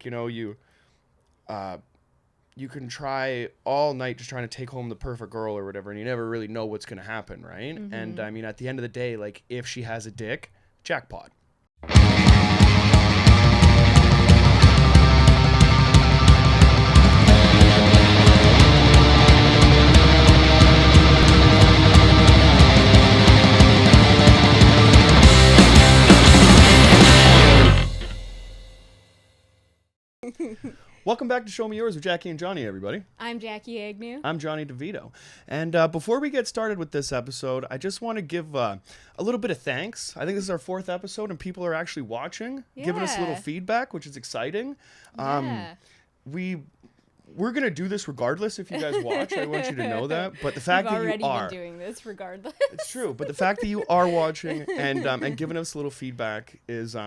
you know, you can try all night just trying to take home the perfect girl or whatever, and you never really know what's going to happen, right? Mm-hmm. And I mean, at the end of the day, like, if she has a dick, jackpot. Welcome back to Show Me Yours with Jackie and Jonny, everybody. I'm Jackie Agnew. I'm Johnny DeVito. And before we get started with this episode, I just want to give a little bit of thanks. I think this is our 4th episode, and people are actually watching, giving us a little feedback, which is exciting. We're going to do this regardless if you guys watch. I want you to know that. But the fact that you are... We've already been doing this regardless. It's true. But the fact that you are watching and giving us a little feedback is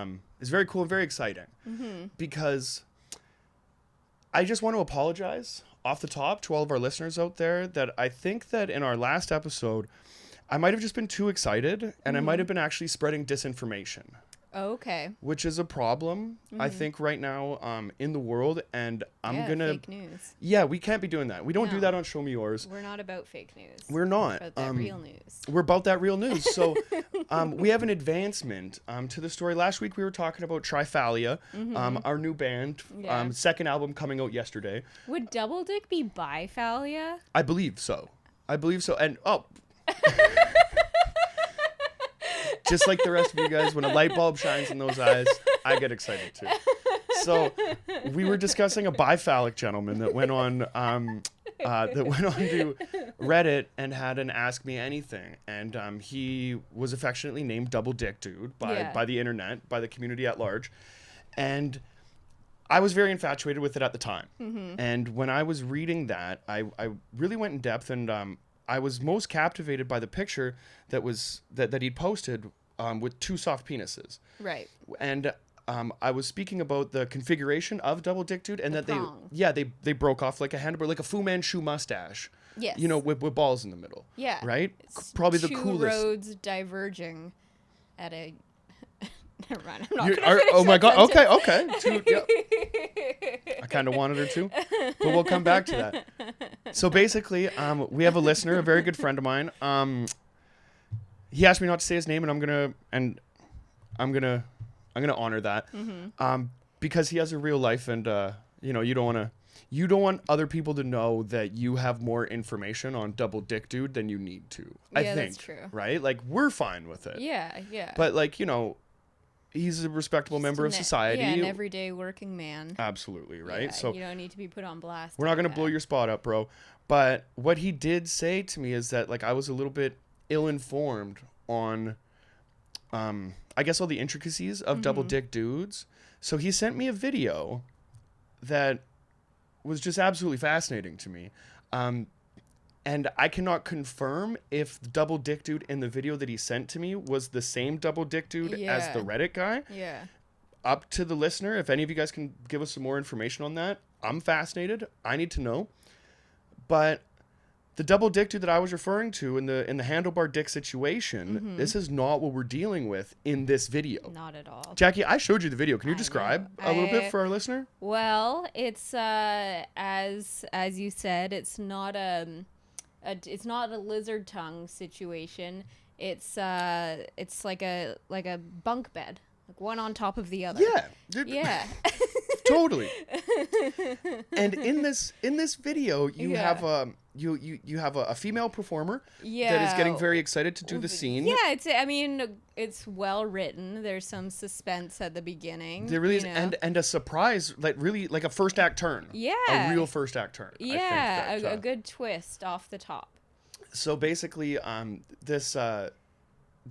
very cool and very exciting. Mm-hmm. Because... I just want to apologize off the top to all of our listeners out there that I think that in our last episode, I might have just been too excited and I might have been actually spreading disinformation. Oh, okay. Which is a problem, I think, right now in the world. And I'm going to... fake news. Yeah, we can't be doing that. We don't do that on Show Me Yours. We're not about fake news. We're not. We're about that real news. We're about that real news. So we have an advancement to the story. Last week we were talking about Triphalia, our new band, second album coming out yesterday. Would Double Dick be biphalia? I believe so. And, just like the rest of you guys, when a light bulb shines in those eyes, I get excited too. So we were discussing a biphallic gentleman that went on to Reddit and had an Ask Me Anything, and he was affectionately named Double Dick Dude by the internet, by the community at large, and I was very infatuated with it at the time. And when I was reading that, I really went in depth, and I was most captivated by the picture that he'd posted with 2 soft penises. Right. And I was speaking about the configuration of Double Dick Dude, and prong. they broke off like a handlebar, like a Fu Manchu mustache. Yes. You know, with balls in the middle. Yeah. Right? It's probably the 2 coolest. roads diverging at a... Never mind. I'm not You gonna are, finish oh my that god. sentence. Okay. 2, yeah. I kind of wanted her to, but we'll come back to that. So basically, we have a listener, a very good friend of mine. He asked me not to say his name, and I'm gonna honor that, because he has a real life, and you don't want other people to know that you have more information on Double Dick Dude than you need to. I think that's true. Right? Like, we're fine with it. Yeah. But like, he's a respectable member of society. Yeah, an everyday working man. Absolutely, right? Yeah, so you don't need to be put on blast. we're not going to blow your spot up, bro. But what he did say to me is that, like, I was a little bit ill-informed on, I guess, all the intricacies of Double Dick Dudes. So he sent me a video that was just absolutely fascinating to me. And I cannot confirm if Double Dick Dude in the video that he sent to me was the same Double Dick Dude as the Reddit guy. Yeah. Up to the listener, if any of you guys can give us some more information on that. I'm fascinated. I need to know. But the Double Dick Dude that I was referring to in the handlebar dick situation, this is not what we're dealing with in this video. Not at all. Jackie, I showed you the video. Can you describe a little bit for our listener? Well, it's as you said, it's not a lizard tongue situation. It's like a bunk bed, like one on top of the other. Yeah. Yeah. Totally. And in this video, you have a female performer that is getting very excited to do the scene. Yeah, it's well written. There's some suspense at the beginning. There really is, and a surprise, like a first act turn. Yeah. A real first act turn. Yeah, I think that, a good twist off the top. So basically, the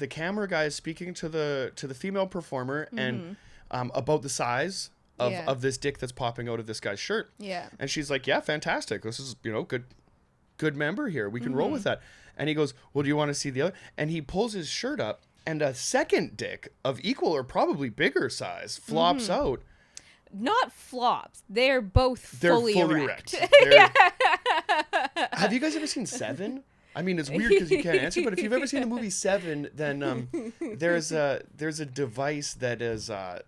camera guy is speaking to the female performer and about the size of this dick that's popping out of this guy's shirt. Yeah. And she's like, yeah, fantastic. This is, good member here. We can roll with that. And he goes, well, do you want to see the other? And he pulls his shirt up, and a second dick of equal or probably bigger size flops out. Not flops. They're both fully erect. Have you guys ever seen Seven? I mean, it's weird because you can't answer, but if you've ever seen the movie Seven, then there's a device that is the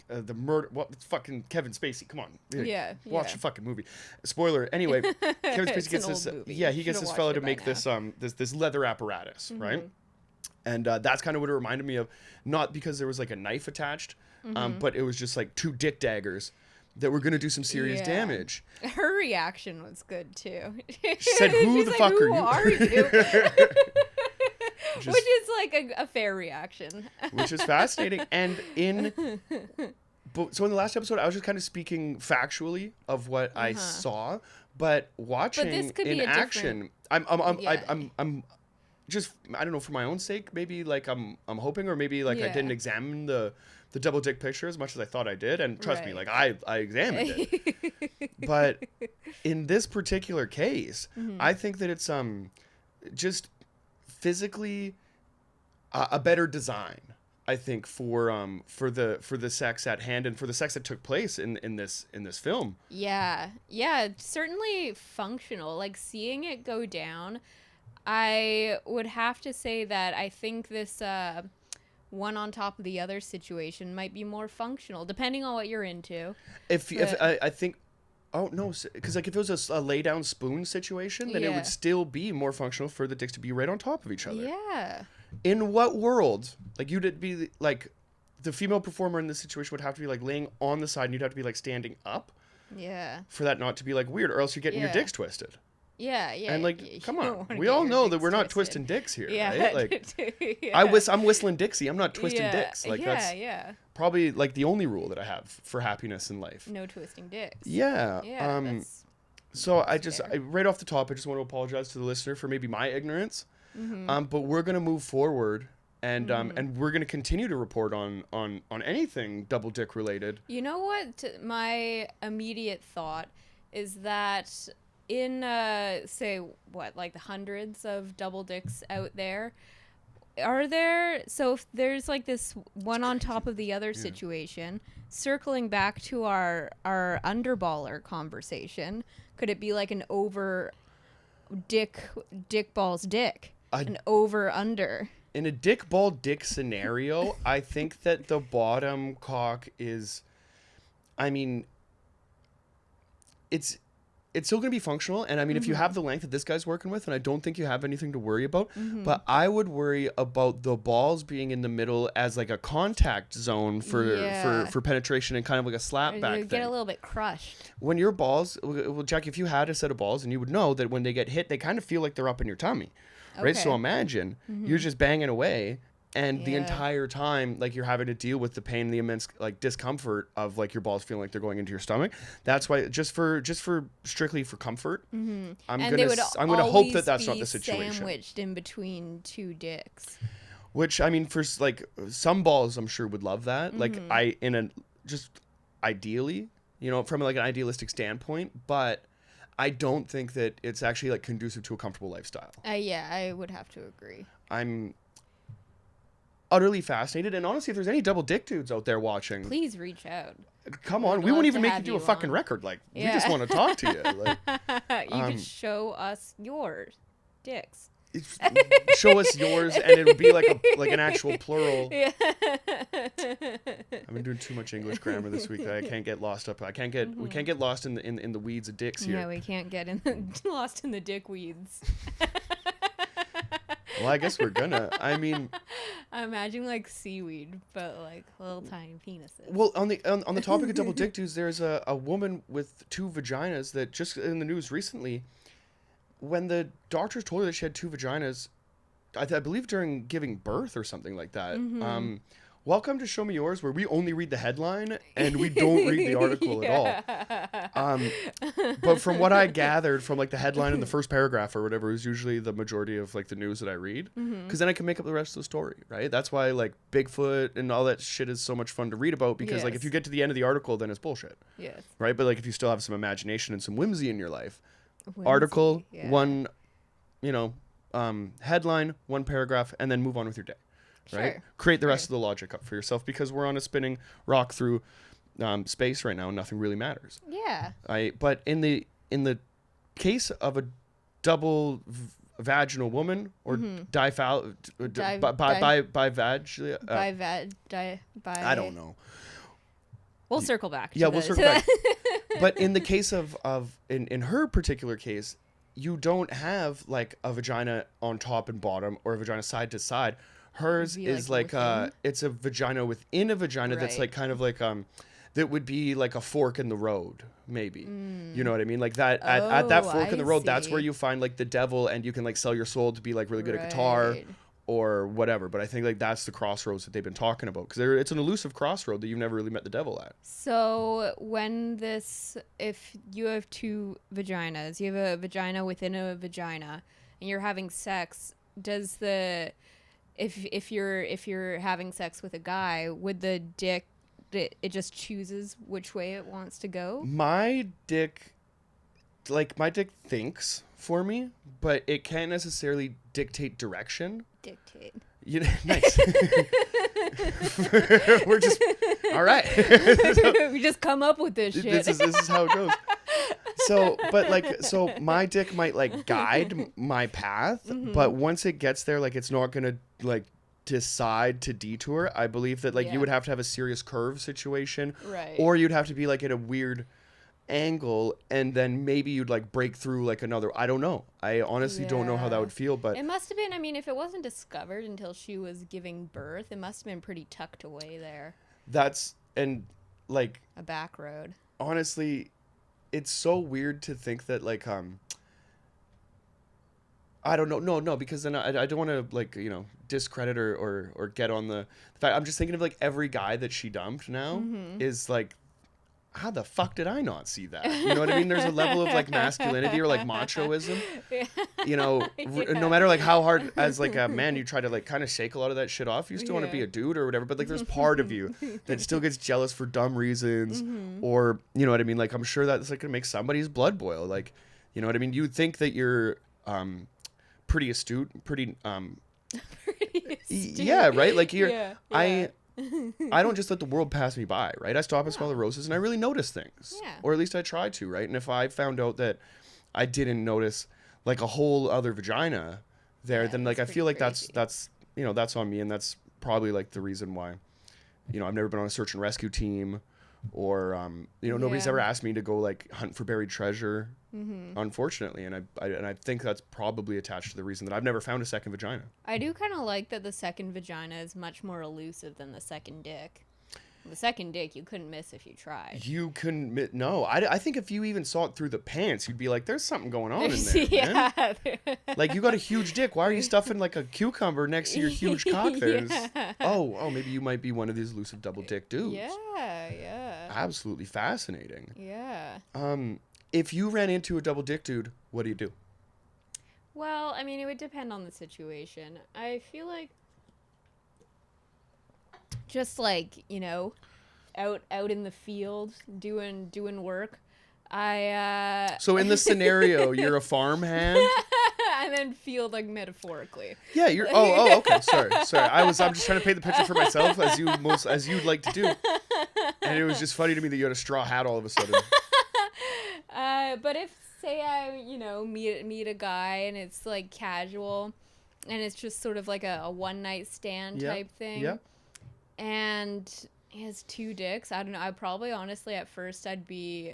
the murder. What fucking Kevin Spacey? Come on, watch yeah. the fucking movie. Spoiler. Anyway, Kevin Spacey It's gets an this. old movie. Yeah, he You gets should've this fellow watched to it by make this leather apparatus, right? And that's kind of what it reminded me of. Not because there was like a knife attached, but it was just like 2 dick daggers that were gonna do some serious damage. Her reaction was good too. She said, "Who the fuck Who are you?" Which is like a fair reaction. Which is fascinating. And so in the last episode, I was just kind of speaking factually of what I saw, but watching in action, I'm just, I don't know, for my own sake, maybe like I'm hoping, or maybe like I didn't examine the double dick picture as much as I thought I did, and trust me, like I examined it. But in this particular case, I think that it's just physically a better design, I think, for the sex at hand and for the sex that took place in this film. Yeah, certainly functional. Like seeing it go down, I would have to say that I think this one on top of the other situation might be more functional, depending on what you're into. If I think. Oh, no, because like if it was a lay down spoon situation, then it would still be more functional for the dicks to be right on top of each other. Yeah. In what world? Like you'd be like, the female performer in this situation would have to be like laying on the side, and you'd have to be like standing up. Yeah. For that not to be like weird, or else you're getting your dicks twisted. Yeah. And like, come on, we all know that we're not twisting dicks here, right? Like, I'm whistling Dixie. I'm not twisting dicks. Like that's probably like the only rule that I have for happiness in life. No twisting dicks. Yeah. So that's right off the top, I just want to apologize to the listener for maybe my ignorance. But we're gonna move forward, and we're gonna continue to report on anything double dick related. You know what? My immediate thought is that in say what, like the hundreds of double dicks out there, are there, so if there's like this one on top of the other situation, circling back to our underballer conversation, could it be like an over dick balls dick, an over under? In a dick ball dick scenario, I think that the bottom cock is, I mean, it's still going to be functional. And I mean, if you have the length that this guy's working with, and I don't think you have anything to worry about, but I would worry about the balls being in the middle as like a contact zone for penetration and kind of like a slap back thing. Get a little bit crushed. When your balls, well, Jackie, if you had a set of balls, and you would know that when they get hit, they kind of feel like they're up in your tummy, right? So imagine you're just banging away, and the entire time, like, you're having to deal with the pain, the immense like discomfort of like your balls feeling like they're going into your stomach. That's why, just for strictly for comfort, I'm gonna hope that that's not the situation. Sandwiched in between 2 dicks. Which, I mean, for like some balls, I'm sure would love that. Like just ideally, you know, from like an idealistic standpoint, but I don't think that it's actually like conducive to a comfortable lifestyle. Yeah, I would have to agree. I'm utterly fascinated, and honestly, if there's any double dick dudes out there watching, please reach out. Come on, we won't even make you do a fucking record. Like, we just want to talk to you. Like, you can show us your dicks. Show us yours, and it would be like an actual plural. Yeah. I've been doing too much English grammar this week. I can't get lost up. We can't get lost in the weeds of dicks here. Yeah, we can't get lost in the dick weeds. Well, I guess we're gonna. I mean, I'm imagining like seaweed, but like little tiny penises. Well, on the topic of double dick dudes, there's a woman with 2 vaginas that just in the news recently. When the doctors told her that she had 2 vaginas, I believe during giving birth or something like that. Welcome to Show Me Yours, where we only read the headline and we don't read the article at all. But from what I gathered from like the headline in the first paragraph or whatever is usually the majority of like the news that I read, because then I can make up the rest of the story, right? That's why like Bigfoot and all that shit is so much fun to read about, because like if you get to the end of the article, then it's bullshit. Yes. Right? But like if you still have some imagination and some whimsy in your life, article, one, headline, 1 paragraph, and then move on with your day. Right? Sure. Create the rest of the logic up for yourself, because we're on a spinning rock through space right now and nothing really matters. Yeah. But in the case of a double vaginal woman or I don't know. We'll circle back. Yeah, we'll circle back. But in the case of in her particular case, you don't have like a vagina on top and bottom or a vagina side to side. Hers is like it's a vagina within a vagina that's like kind of like that would be like a fork in the road, maybe. You know what I mean? Like that at that fork in the road, that's where you find like the devil, and you can like sell your soul to be like really good at guitar or whatever. But I think like that's the crossroads that they've been talking about, because it's an elusive crossroad that you've never really met the devil at. So if you have two vaginas, you have a vagina within a vagina, and you're having sex, does if you're having sex with a guy, would the dick, it just chooses which way it wants to go? My dick thinks for me, but it can't necessarily dictate direction. Dictate. Nice. We're just all right. We just come up with this shit. This is how it goes. So my dick might like guide my path, but once it gets there, like it's not gonna like decide to detour. I believe that like you would have to have a serious curve situation, right? Or you'd have to be like at a weird angle, and then maybe you'd like break through like another. I don't know. I honestly don't know how that would feel, but it must have been. I mean, if it wasn't discovered until she was giving birth, it must have been pretty tucked away there. And like a back road. Honestly, it's so weird to think that like I don't know. No, because then I don't want to like, discredit or get on the fact. I'm just thinking of like every guy that she dumped now is like, how the fuck did I not see that? You know what I mean? There's a level of like masculinity or like machoism, no matter like how hard as like a man you try to like kind of shake a lot of that shit off, you still want to be a dude or whatever. But like there's part of you that still gets jealous for dumb reasons or, you know what I mean? Like I'm sure that's like going to make somebody's blood boil. Like, you know what I mean? You'd think that you're, pretty astute, pretty astute. Yeah, right? Like I don't just let the world pass me by, right? I stop and smell the roses, and I really notice things. Yeah. Or at least I try to, right? And if I found out that I didn't notice like a whole other vagina there, then like I feel like crazy. that's that's on me, and that's probably like the reason why I've never been on a search and rescue team, or nobody's ever asked me to go like hunt for buried treasure, unfortunately, and I think that's probably attached to the reason that I've never found a second vagina. I do kind of like that the second vagina is much more elusive than the second dick. The second dick you couldn't miss if you tried. You couldn't no. I think if you even saw it through the pants, you'd be like, there's something going on in there, man. Like, you got a huge dick. Why are you stuffing like a cucumber next to your huge cock there? Oh, maybe you might be one of these elusive double dick dudes. Yeah. Absolutely fascinating. Yeah. If you ran into a double dick dude, what do you do? Well, I mean, it would depend on the situation. I feel like just like, out in the field doing work. So in this scenario, you're a farmhand? I meant field like metaphorically. Yeah, you're okay. Sorry. I'm just trying to paint the picture for myself as you'd like to do. And it was just funny to me that you had a straw hat all of a sudden. But if say I, meet a guy and it's like casual and it's just sort of like a one night stand type thing. Yeah. And he has two dicks. I don't know. I probably honestly at first I'd be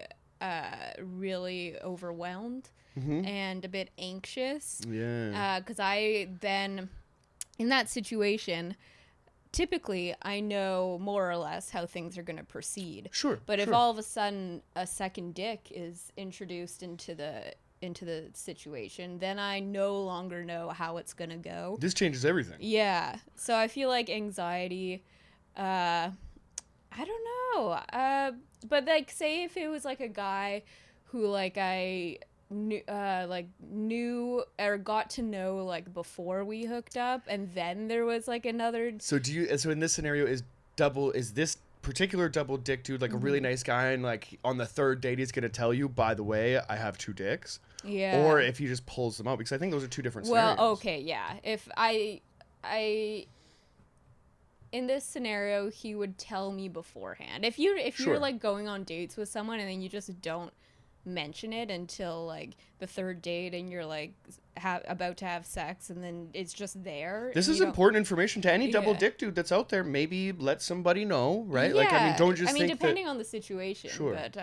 really overwhelmed and a bit anxious. Yeah. Because I then in that situation, typically I know more or less how things are going to proceed. Sure. But if all of a sudden a second dick is introduced into the situation, then I no longer know how it's going to go. This changes everything. Yeah. So I feel like anxiety, I don't know. But like say if it was like a guy who like I knew or got to know like before we hooked up, and then there was like another. So in this scenario is this particular double dick dude like a really nice guy, and like on the third date he's gonna tell you, by the way, I have two dicks? Yeah. Or if he just pulls them out, because I think those are two different scenarios. Well, okay, yeah. If I in this scenario, he would tell me beforehand. If you're like going on dates with someone and then you just don't mention it until like the third date and you're like about to have sex, and then it's just there. This and is you don't- important information to any double Yeah. dick dude that's out there. Maybe let somebody know, right? Yeah. Like, I mean, don't just think depending on the situation. Sure. But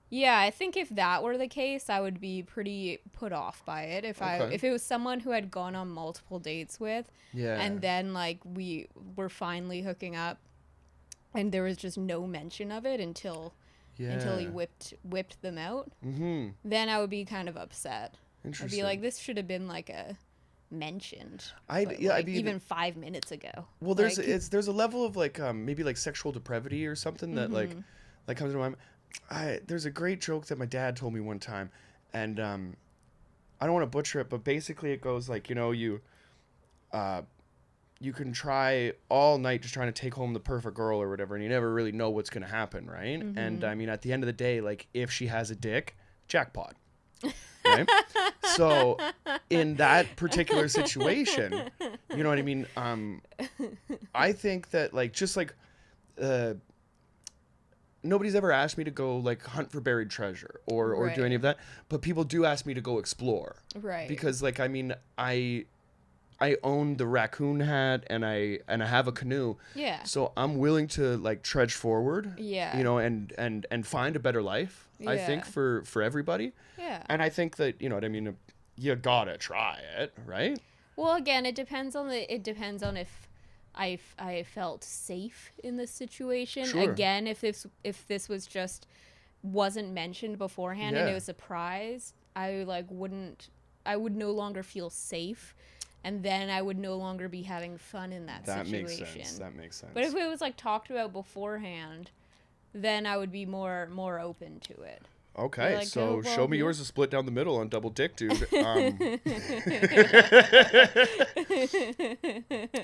yeah, I think if that were the case, I would be pretty put off by it. If it was someone who had gone on multiple dates with, Yeah. and then like we were finally hooking up, and there was just no mention of it until he whipped them out, Mm-hmm. then I would be kind of upset. I'd Interesting. be like, this should have been like a mentioned. I'd be even 5 minutes ago. Well, Like, there's a level of like maybe like sexual depravity or something that like comes to mind. There's a great joke that my dad told me one time, and I don't want to butcher it, but basically it goes like, you know, you can try all night just trying to take home the perfect girl or whatever, and you never really know what's gonna happen, right? And I mean, at the end of the day, like, if she has a dick, jackpot. Right? So in that particular situation, you know what I mean? I think that like, just like, nobody's ever asked me to go like hunt for buried treasure or do any of that, but people do ask me to go explore. Right. Because like, I mean, I own the raccoon hat and I have a canoe. Yeah. So I'm willing to like trudge forward. Yeah. You know, and find a better life. I think for everybody. Yeah. And I think that, you know what I mean, you gotta try it, right? Well, again, it depends on if I felt safe in this situation. Sure. Again, if this was just wasn't mentioned beforehand and Yeah. it was a surprise, I would no longer feel safe, and then I would no longer be having fun in that situation. That makes sense. But if it was like talked about beforehand, then I would be more open to it. Okay, like, so oh, well, show me yeah. yours is split down the middle on double dick, dude.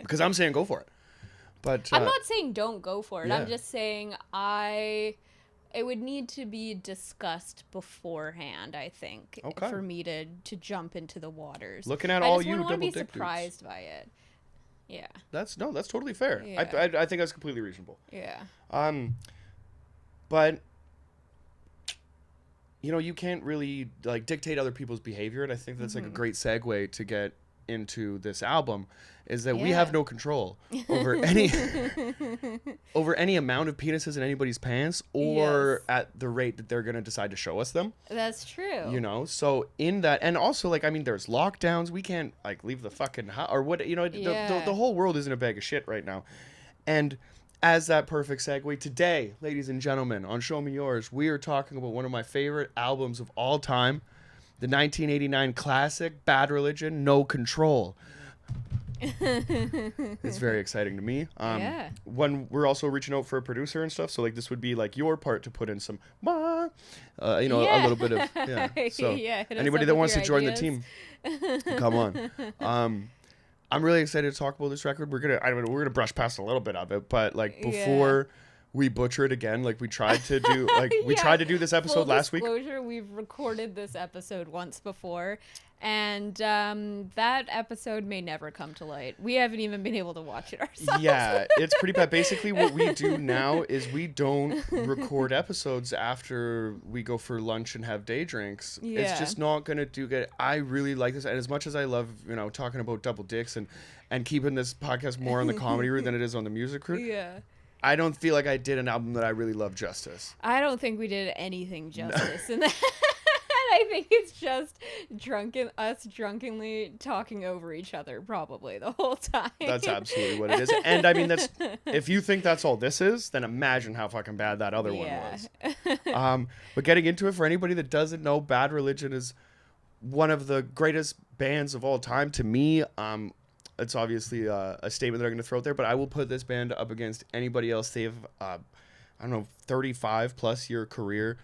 Because I'm saying go for it. But I'm not saying don't go for it. yeah. I'm just saying it would need to be discussed beforehand, I think, Okay. for me to jump into the waters. Looking at I all just you wouldn't want to double be dick dudes. surprised by it. Yeah. That's totally fair. Yeah. I think that's completely reasonable. Yeah. But you know, you can't really like dictate other people's behavior, and I think that's like a great segue to get into this album, is that we Yeah. have no control over any amount of penises in anybody's pants, or Yes. at the rate that they're gonna decide to show us them. That's true. You know, so in that, and also like, I mean, there's lockdowns. We can't like leave the fucking house or what, you know. Yeah. The whole world is in a bag of shit right now, and as that perfect segue, today, ladies and gentlemen, on Show Me Yours, we are talking about one of my favorite albums of all time, the 1989 classic Bad Religion, No Control. It's very exciting to me. Yeah. When we're also reaching out for a producer and stuff, so like this would be like your part to put in some, you know, a little bit of, yeah. So Yeah, hit us anybody up that with wants to your join the ideas. team, come on. I'm really excited to talk about this record. We're gonna brush past a little bit of it, but like before we butcher it again, like we tried to do, like we tried to do this episode last week. Full disclosure, we've recorded this episode once before, and that episode may never come to light. We haven't even been able to watch it ourselves. Yeah, it's pretty bad. Basically, what we do now is we don't record episodes after we go for lunch and have day drinks. It's Yeah. just not gonna do good. I really like this, and as much as I love, you know, talking about double dicks and keeping this podcast more on the comedy route than it is on the music route, Yeah. I don't feel like I did an album that I really love justice. I don't think we did anything justice in that. I think it's just us drunkenly talking over each other probably the whole time. That's absolutely what it is. And I mean, that's, if you think that's all this is, then imagine how fucking bad that other one was. But getting into it, for anybody that doesn't know, Bad Religion is one of the greatest bands of all time to me. It's obviously a statement that I'm going to throw out there, but I will put this band up against anybody else. They have, I don't know, 35 plus year career,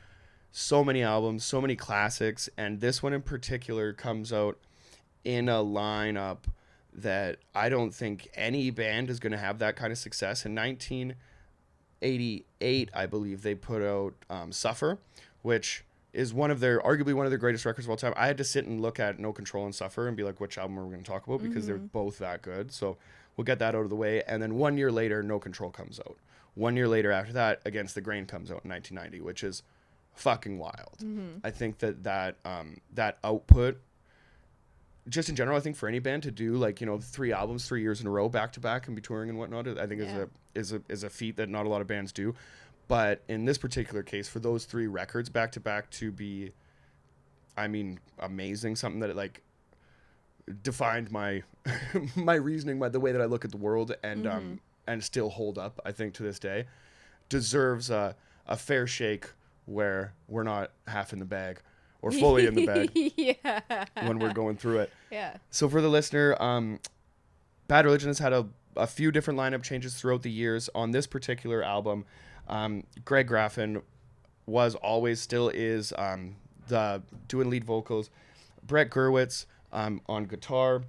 so many albums, so many classics, and this one in particular comes out in a lineup that I don't think any band is going to have that kind of success. In 1988, I believe they put out Suffer, which is arguably one of their greatest records of all time. I had to sit and look at No Control and Suffer and be like, which album are we going to talk about? Because they're both that good. So we'll get that out of the way. And then 1 year later, No Control comes out. 1 year later after that, Against the Grain comes out in 1990, which is fucking wild. I think that output, just in general, I think for any band to do like, 3 albums 3 years in a row back to back and be touring and whatnot, I think is a feat that not a lot of bands do. But in this particular case, for those 3 records back to back to be, I mean, amazing, something that like defined my my reasoning, the way that I look at the world, and still hold up, I think, to this day, deserves a fair shake where we're not half in the bag or fully in the bag when we're going through it. Yeah. So for the listener, Bad Religion has had a few different lineup changes throughout the years. On this particular album, Greg Graffin still is the doing lead vocals. Brett Gurwitz on guitar,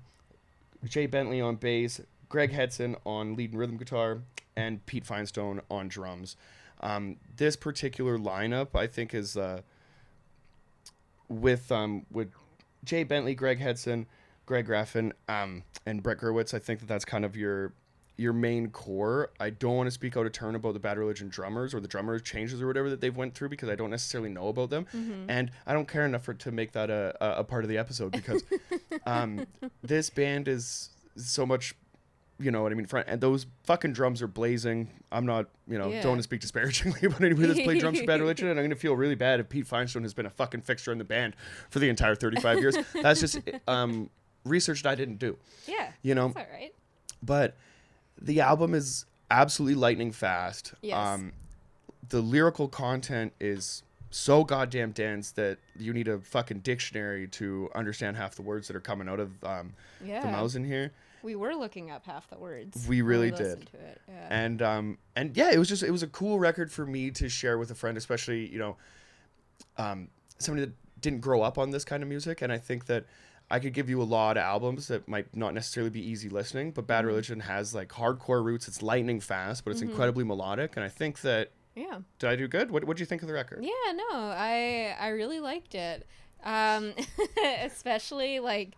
Jay Bentley on bass, Greg Hedson on lead and rhythm guitar, and Pete Finestone on drums. This particular lineup, I think, is with Jay Bentley, Greg Hedson, Greg Graffin, and Brett Gurwitz. I think that's kind of your main core. I don't want to speak out of turn about the Bad Religion drummers or the drummer changes or whatever that they've went through, because I don't necessarily know about them, and I don't care enough to make that a part of the episode, because this band is so much, you know what I mean, and those fucking drums are blazing. I'm not, don't want to speak disparagingly about anybody that's played drums for Bad Religion, and I'm going to feel really bad if Pete Finestone has been a fucking fixture in the band for the entire 35 years. That's just research that I didn't do. Yeah, that's all right. But the album is absolutely lightning fast. Yes. The lyrical content is so goddamn dense that you need a fucking dictionary to understand half the words that are coming out of the mouths in here. We were looking up half the words. We really did. To it. Yeah. And yeah, it was a cool record for me to share with a friend, especially, somebody that didn't grow up on this kind of music. And I think that I could give you a lot of albums that might not necessarily be easy listening, but Bad Religion has like hardcore roots. It's lightning fast, but it's incredibly melodic. And I think that, did I do good? What did you think of the record? Yeah, no, I really liked it. Especially like,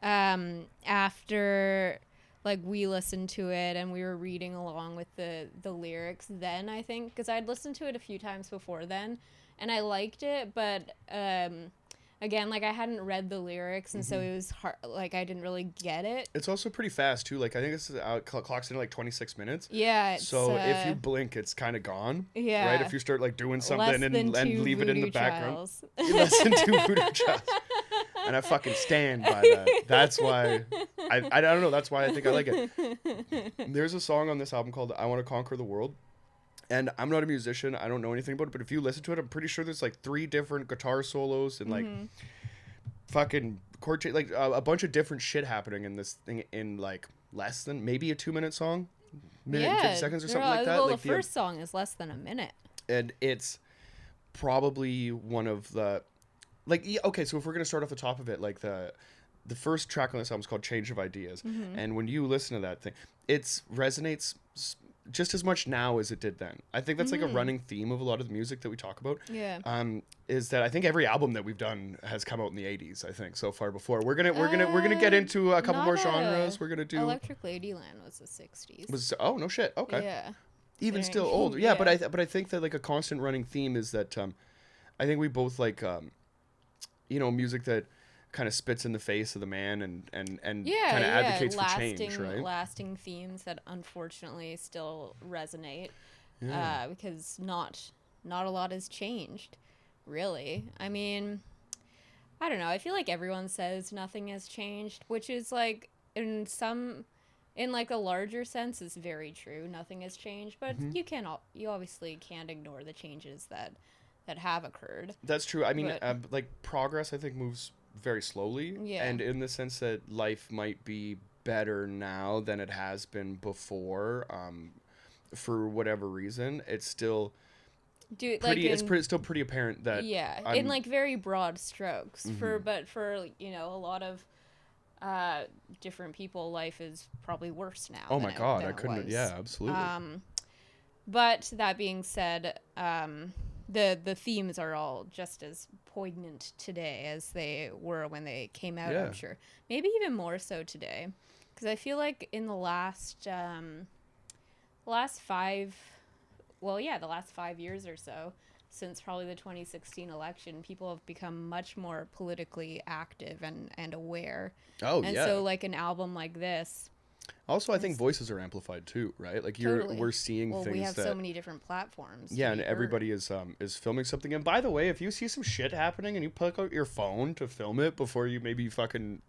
after like we listened to it and we were reading along with the lyrics then, I think, because I'd listened to it a few times before then and I liked it, but again, like I hadn't read the lyrics, and so it was hard. Like I didn't really get it. It's also pretty fast too. Like I think it's clocks in like 26 minutes. Yeah. So if you blink, it's kind of gone. Yeah. Right. If you start like doing something and leave it in the background. Less than 2 voodoo child. And I fucking stand by that. That's why I don't know. That's why I think I like it. There's a song on this album called "I Want to Conquer the World." And I'm not a musician. I don't know anything about it. But if you listen to it, I'm pretty sure there's like 3 different guitar solos and like fucking chord like a bunch of different shit happening in this thing in like less than maybe a 2-minute song, minute and 50 seconds or something like that. Well, like the first song is less than a minute. And it's probably one of the like okay. So if we're gonna start off the top of it, like the first track on this album is called "Change of Ideas," and when you listen to that thing, it resonates just as much now as it did then. I think that's like a running theme of a lot of the music that we talk about. Yeah. Is that I think every album that we've done has come out in the 80s, I think, so far before. We're gonna get into a couple more genres. We're gonna do Electric Ladyland was the 60s. Oh no shit. Okay. Yeah. Even still older. Yeah, but I think that like a constant running theme is that I think we both like music that kind of spits in the face of the man and kind of advocates for change, right? Lasting themes that unfortunately still resonate, because not a lot has changed, really. I mean, I don't know. I feel like everyone says nothing has changed, which is like in like a larger sense is very true. Nothing has changed, but you obviously can't ignore the changes that have occurred. That's true. I mean, like progress, I think moves very slowly, and in the sense that life might be better now than it has been before, for whatever reason, it's still it's still pretty apparent that in like very broad strokes but for a lot of different people, life is probably worse now. Oh my god, I couldn't. Yeah, absolutely. But that being said, the themes are all just as poignant today as they were when they came out, I'm sure. Maybe even more so today. Because I feel like in the last 5 the last 5 years or so, since probably the 2016 election, people have become much more politically active and aware. Oh, and yeah. so like an album like this. Also, I think voices are amplified too, right? Like Totally. we're seeing Well, things we have that so many different platforms. yeah, to and be heard. everybody is filming something. And by the way, if you see some shit happening and you pull out your phone to film it before you maybe fucking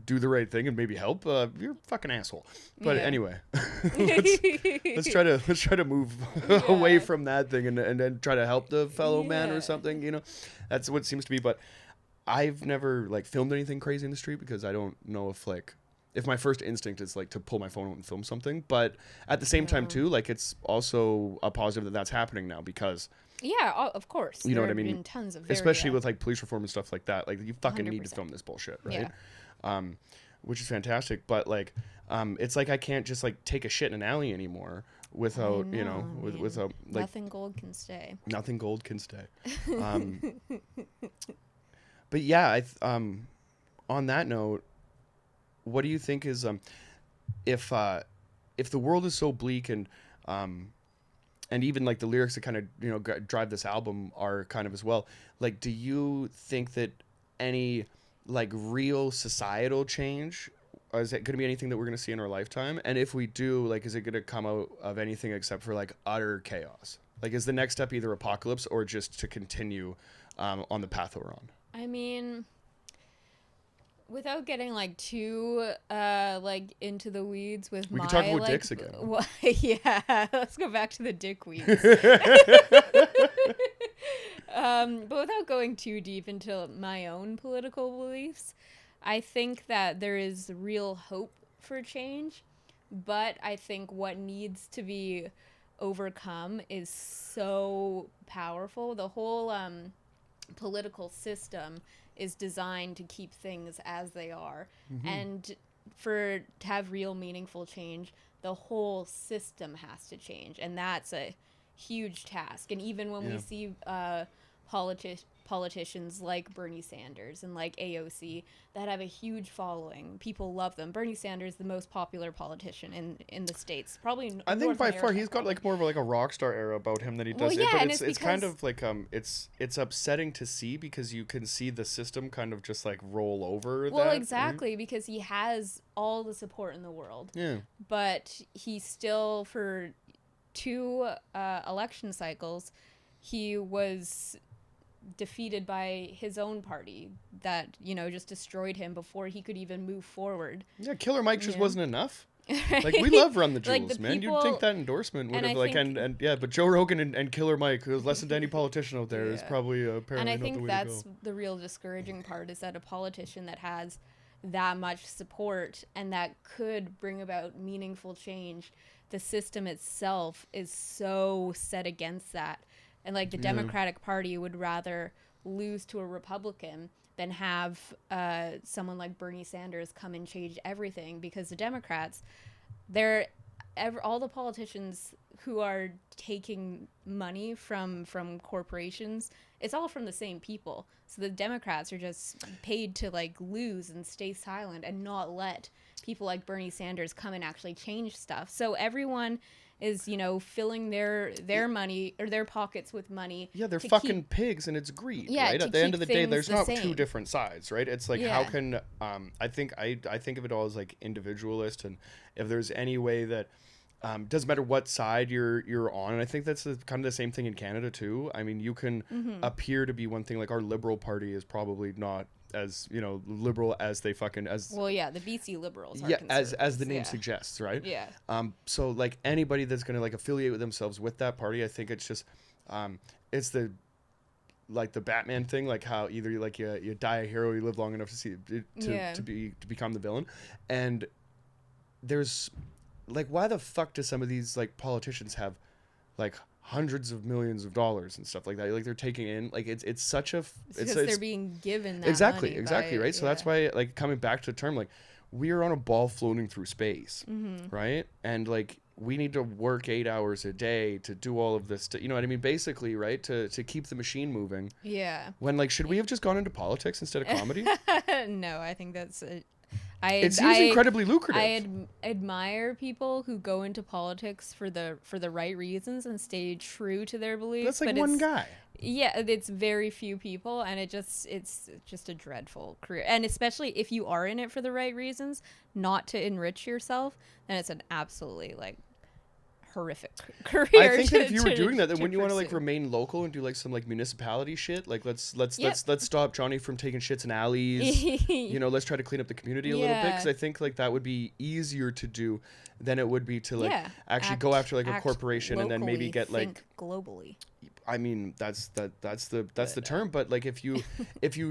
do the right thing and maybe help, you're a fucking asshole. But Yeah. anyway, let's try to move away from that thing and then try to help the fellow man Yeah. or something. You know, that's what it seems to be. But I've never like filmed anything crazy in the street because I don't know if my first instinct is like to pull my phone out and film something. But at the same time too, like it's also a positive that that's happening now because Yeah, of course. you know There what I have mean. been tons of very, Especially with like police reform and stuff like that. Like you fucking need to 100%. film this bullshit, right? Yeah. Which is fantastic. But like, it's like I can't just like take a shit in an alley anymore without without like nothing gold can stay. nothing gold can stay. But yeah, on that note, what do you think is if the world is so bleak and even like the lyrics that kind of drive this album are kind of as well, like do you think that any like real societal change, or is it going to be anything that we're going to see in our lifetime? And if we do, like, is it going to come out of anything except for like utter chaos? Like, is the next step either apocalypse or just to continue on the path we're on? I mean, without getting like too like into the weeds with We my can talk about like, dicks again. Yeah, let's go back to the dick weeds. But without going too deep into my own political beliefs, I think that there is real hope for change, but I think what needs to be overcome is so powerful. The whole political system is designed to keep things as they are. And to have real meaningful change, the whole system has to change, and that's a huge task. And even when we see politicians like Bernie Sanders and like AOC that have a huge following, people love them. Bernie Sanders, the most popular politician in the States, probably. I think North by America, far he's got probably. like more of like a rock star era about him than he does. Well, yeah, but and it's it's kind because- of like it's upsetting to see because you can see the system kind of just like roll over. Well, that, exactly, because he has all the support in the world. Yeah. But he still, for 2 election cycles, he was defeated by his own party that, just destroyed him before he could even move forward. Yeah, Killer Mike just Yeah. wasn't enough. Like, we love Run the Jewels, Like, the man. people- You'd think that endorsement would and have, I like, think- and yeah, but Joe Rogan and Killer Mike, who's less than any politician out there, is Yeah. probably apparently And I not the think way that's to go. the real discouraging part, is that a politician that has that much support and that could bring about meaningful change, the system itself is so set against that. And like the Democratic Party would rather lose to a Republican than have someone like Bernie Sanders come and change everything, because the Democrats, all the politicians who are taking money from corporations, it's all from the same people. So the Democrats are just paid to like lose and stay silent and not let people like Bernie Sanders come and actually change stuff. So everyone is, filling their money or their pockets with money. Yeah, they're to fucking pigs, and it's greed, Yeah, right? to At the end of keep the day, things there's the not two same. different sides, right? It's like, how Yeah. can I think of it all as like individualist, and if there's any way that doesn't matter what side you're on, and I think that's kind of the same thing in Canada too. I mean, you can appear to be one thing, like our Liberal Party is probably not as liberal as they fucking as Well, yeah, the BC Liberals are yeah as the conservatives, name yeah. suggests, right? Yeah. So like anybody that's gonna like affiliate with themselves with that party, I think it's just it's the Batman thing, like how either you die a hero, you live long enough to see Yeah. to become the villain. And there's like, why the fuck do some of these like politicians have like hundreds of millions of dollars and stuff like that? Like, they're taking in, like, it's such a Because they're being given that exactly money right. by, So that's why, like, coming back to the term, like, we are on a ball floating through space, right? And like, we need to work 8 hours a day to do all of this, you know what I mean, basically, right, to keep the machine moving. Yeah. When, like, should we have just gone into politics instead of comedy? No, I think that's It seems incredibly lucrative. Admire people who go into politics for the right reasons and stay true to their beliefs. That's like one guy. Yeah, it's very few people, and it's just a dreadful career. And especially if you are in it for the right reasons, not to enrich yourself, then it's an absolutely like horrific career. I think that if you were doing that, then wouldn't you want to like remain local and do like some like municipality shit? Like let's stop Johnny from taking shits in alleys. You know, let's try to clean up the community a little bit, because I think like that would be easier to do than it would be to like actually go after like a corporation locally, and then maybe get like globally. I mean, that's the term, but like if you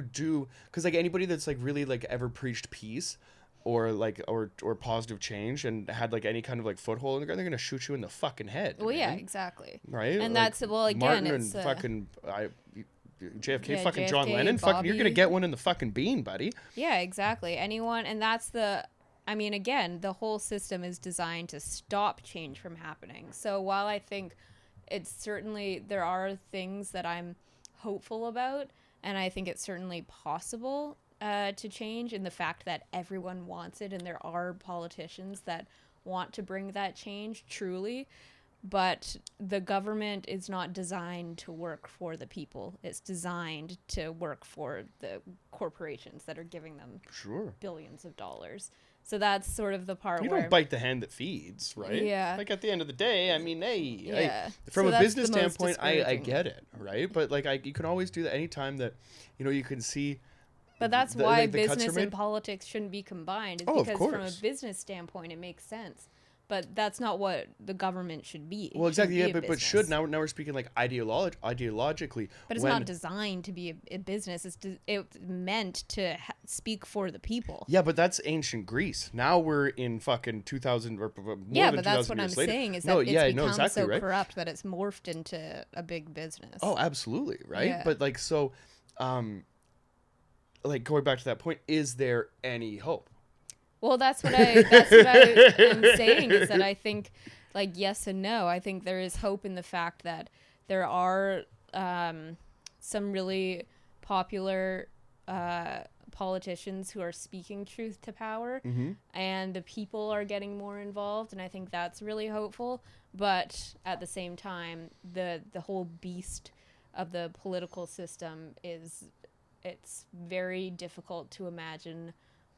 do, because like anybody that's like really like ever preached peace or like or positive change and had like any kind of like foothold, they're gonna shoot you in the fucking head. Well, yeah, exactly. Right, and like, that's again, Martin it's and fucking JFK, fucking JFK, John Lennon, fucking, you're gonna get one in the fucking bean, buddy. Yeah, exactly. Anyone, and that's the. I mean, again, the whole system is designed to stop change from happening. So while I think it's certainly, there are things that I'm hopeful about, and I think it's certainly possible to change, in the fact that everyone wants it and there are politicians that want to bring that change truly, but the government is not designed to work for the people. It's designed to work for the corporations that are giving them billions of dollars. So that's sort of the part you where... You don't bite the hand that feeds, right? Yeah. Like at the end of the day, I mean, from a business standpoint, I get it, right? But like you can always do that anytime that, you know, you can see... But that's why business and politics shouldn't be combined. It's because from a business standpoint, it makes sense. But that's not what the government should be. Well, exactly. Yeah, but should now we're speaking like ideologically. But it's not designed to be a business. It's meant to speak for the people. Yeah, but that's ancient Greece. Now we're in fucking 2000 or more than 2,000 years later. Yeah, but that's what I'm saying is that it's become so corrupt that it's morphed into a big business. Oh, absolutely, right? Yeah. But like so, like going back to that point, is there any hope? Well, that's what I'm saying, is that I think, like, yes and no. I think there is hope in the fact that there are some really popular politicians who are speaking truth to power, and the people are getting more involved, and I think that's really hopeful. But at the same time, the whole beast of the political system it's very difficult to imagine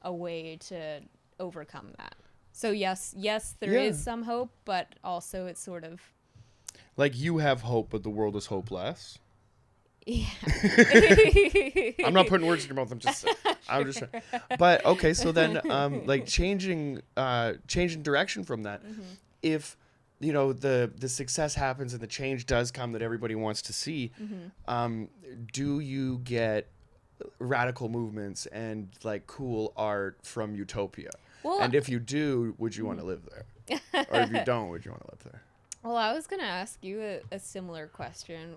a way to overcome that. So yes, there is some hope, but also it's sort of like you have hope, but the world is hopeless. Yeah. I'm not putting words in your mouth. I'm just. But okay, so then, like changing direction from that. If you know the success happens and the change does come that everybody wants to see, do you get radical movements and like cool art from utopia? Well, and if you do, would you want to live there? Or if you don't, would you want to live there? Well, I was gonna ask you a similar question.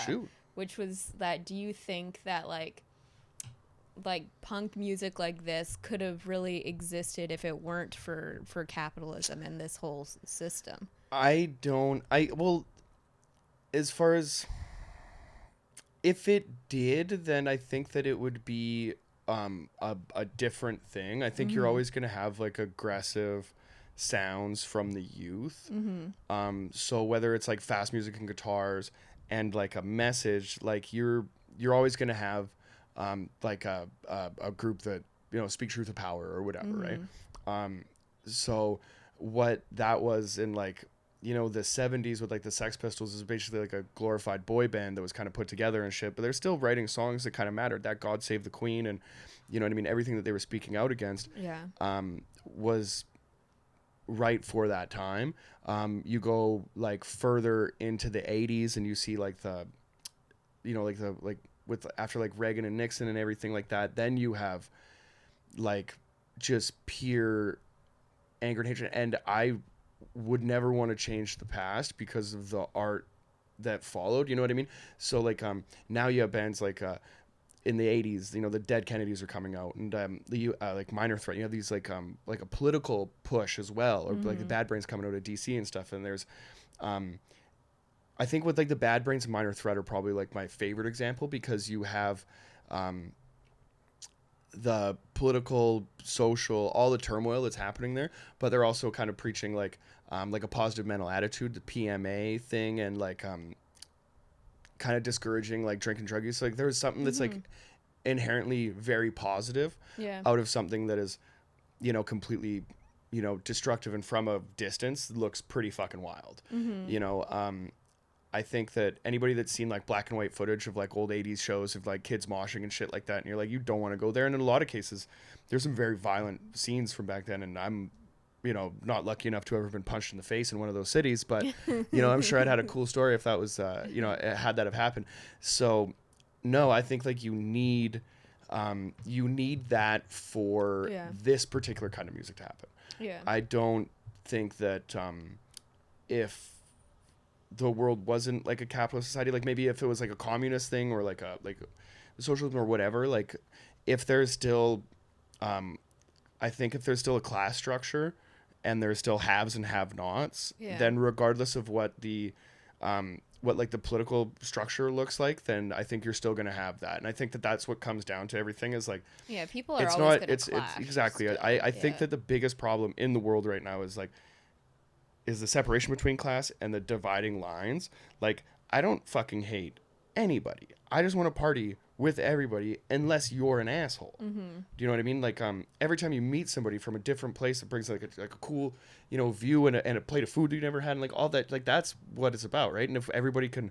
Shoot. Which was that, do you think that like punk music like this could have really existed if it weren't for capitalism and this whole system? Well, as far as if it did, then I think that it would be a different thing. I think you're always going to have like aggressive sounds from the youth. So whether it's like fast music and guitars and like a message, like you're always going to have like a group that, you know, speak truth to power or whatever, right? So what that was in like, you know, the 70s with like the Sex Pistols is basically like a glorified boy band that was kind of put together and shit, but they're still writing songs that kind of mattered. That God Save the Queen and, you know what I mean, everything that they were speaking out against was right for that time. You go like further into the 80s and you see like the, you know, like the with after like Reagan and Nixon and everything like that, then you have like just pure anger and hatred. And I would never want to change the past because of the art that followed, you know what I mean? So like now you have bands like in the 80s, you know, the Dead Kennedys are coming out, and like Minor Threat, you have these like a political push as well, or like the Bad Brains coming out of DC and stuff. And there's I think with like the Bad Brains and Minor Threat are probably like my favorite example, because you have the political, social, all the turmoil that's happening there, but they're also kind of preaching like a positive mental attitude, the PMA thing, and like kind of discouraging like drink and drug use. Like there's something that's like inherently very positive out of something that is, completely, destructive, and from a distance looks pretty fucking wild. I think that anybody that's seen like black and white footage of like old 80s shows of like kids moshing and shit like that, and you're like, you don't want to go there. And in a lot of cases, there's some very violent scenes from back then. And I'm, not lucky enough to have ever been punched in the face in one of those cities, but, I'm sure I'd had a cool story if that was, had that have happened. So no, I think like you need that for this particular kind of music to happen. Yeah. I don't think that, if the world wasn't like a capitalist society, like maybe if it was like a communist thing or like socialism or whatever, like if there's still I think if there's still a class structure and there's still haves and have-nots, then regardless of what the what like the political structure looks like, then I think you're still going to have that. And I think that that's what comes down to everything is like, people are always going to clash. It's exactly. I think that the biggest problem in the world right now is the separation between class and the dividing lines. Like, I don't fucking hate anybody. I just want to party with everybody unless you're an asshole. Do you know what I mean? Like, every time you meet somebody from a different place that brings like a cool, view and a plate of food you never had, and like all that, like that's what it's about, right? And if everybody can,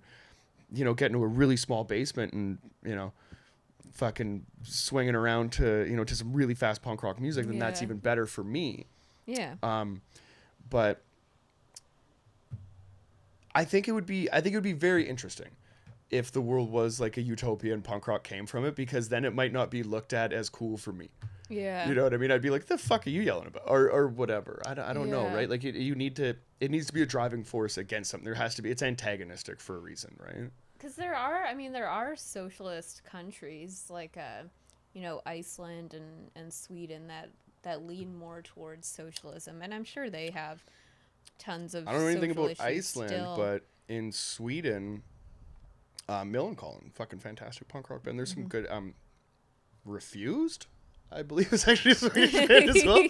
get into a really small basement and, fucking swinging around to, to some really fast punk rock music, then that's even better for me. Yeah. But I think it would be very interesting if the world was like a utopia and punk rock came from it, because then it might not be looked at as cool for me. Yeah. You know what I mean? I'd be like, the fuck are you yelling about? Or whatever. I don't know, right? Like it needs to be a driving force against something. There has to be, it's antagonistic for a reason, right? Because there are socialist countries like, Iceland and Sweden that lean more towards socialism. And I'm sure they have tons of. I don't know anything about Iceland, but in Sweden, Millencolin, fucking fantastic punk rock band. There's some good. Refused, I believe, is actually a Swedish band as well.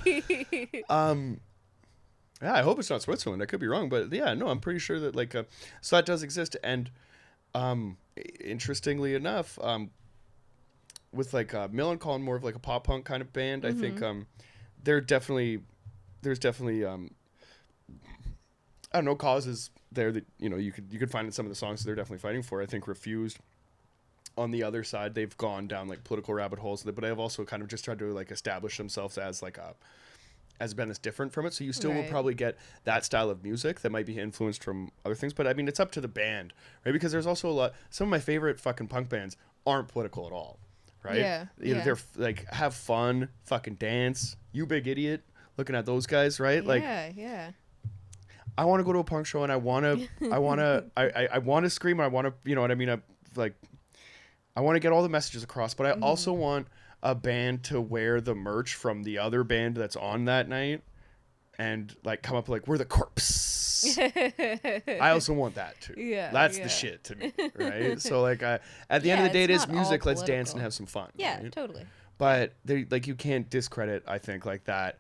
Yeah, I hope it's not Switzerland. I could be wrong, but yeah, no, I'm pretty sure that like, so that does exist. And interestingly enough, with like Millencolin, more of like a pop punk kind of band. I think there's definitely I don't know, causes there that you could find in some of the songs that they're definitely fighting for. I think Refused, on the other side, they've gone down like political rabbit holes, but they've also kind of just tried to like establish themselves as like as a band that's different from it. So you still will probably get that style of music that might be influenced from other things. But I mean, it's up to the band, right? Because there's also some of my favorite fucking punk bands aren't political at all, right? Yeah. They're like, have fun, fucking dance. You Big Idiot, looking at those guys, right? Yeah. I want to go to a punk show and I want to scream and I want to, you know what I mean? I want to get all the messages across, but I also want a band to wear the merch from the other band that's on that night and like come up like, we're the Corpse. I also want that too. Yeah. That's the shit to me, right? So like at the end of the day, it is music. Let's dance and have some fun. Yeah, right? totally. But like you can't discredit, I think, like that